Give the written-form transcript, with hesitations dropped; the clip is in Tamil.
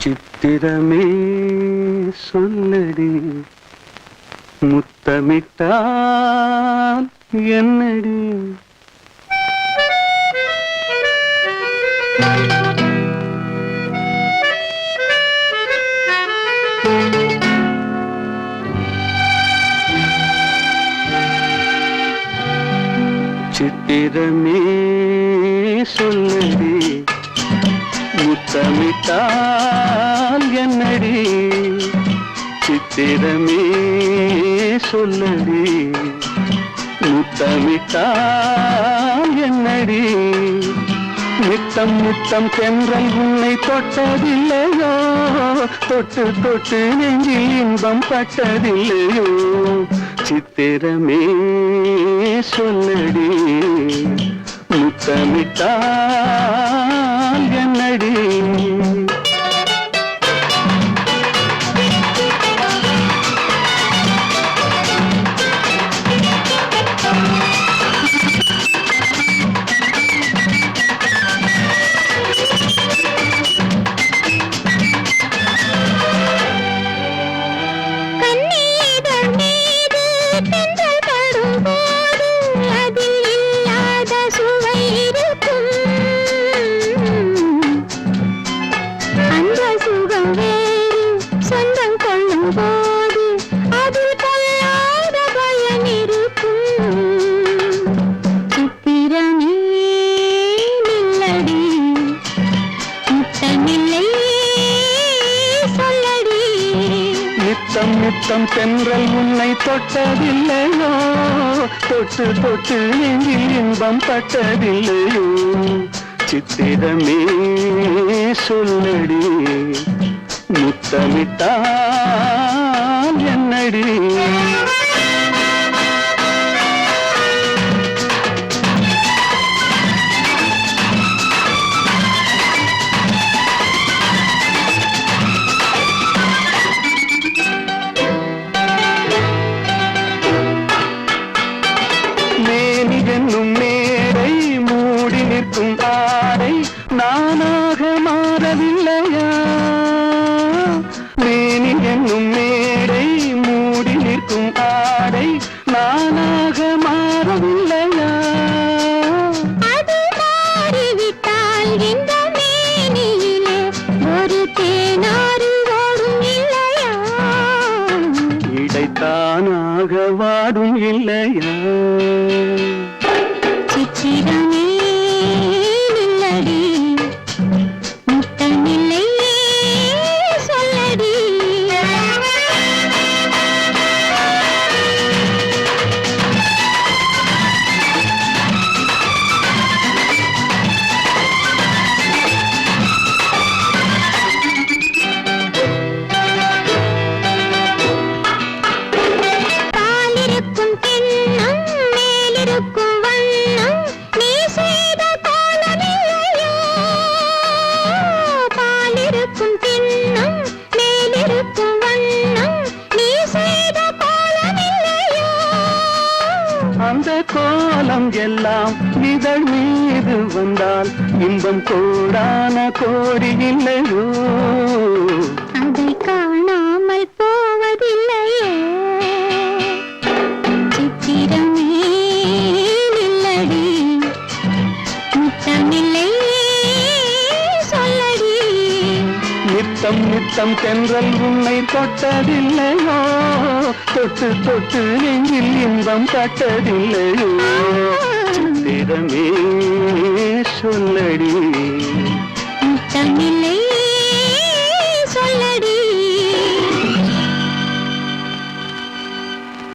சித்திரமே சொல்லடி முத்தமிட்டால் என்னடி சித்திரமே சொல்லடி முத்தமிட்டால் என்னடி சித்திரமே சொல்லடி முத்தமிட்டால் என்னடி நித்தம் நித்தம் தென்றல் உன்னை தொட்டதில்லையோ தொட்டு தொட்டு நெஞ்சில் இன்பம் பட்டதில்லையோ சித்திரமே சொல்லடி முத்தமிட்டால் என்னடி நித்தம் நித்தம் தென்றல் உன்னை தொட்டதில்லையோ தொட்டு தொட்டு நெஞ்சில் இன்பம் பட்டதில்லையோ சித்திரமே சொல்லடி முத்தமிட்டால் என்னடி என்னும் மேடை மூடி நிற்கும் ஆடை நானாக மாறவில்லையா மேனி என்னும் மேடை மூடி நிற்கும் ஆடை நானாக மாறவில்லையா அது மாறிவிட்டால் இந்த மேனியிலே ஒரு தேனாறு ஓடும் இல்லையா இடைத்தானாக வாடும் இல்லையா சித்திரமே நில்லடி முத்தமில்லை சொல்லடி பாலிருக்கும் கிண்ணம் மேலிருக்கும் அந்த கோலம் எல்லாம் இதழ் மீது வந்தால் இன்பம் கோடான கோடி இல்லையோ அதை காணாமல் போவதில்லையோ சித்திரமே நில்லடி முத்தமில்லை சொல்லடி நித்தம் நித்தம் தென்றல் உன்னை தொட்டதில்லையோ தொட்டு தொட்டு நெஞ்சில் இன்பம் பட்டதில்லையோ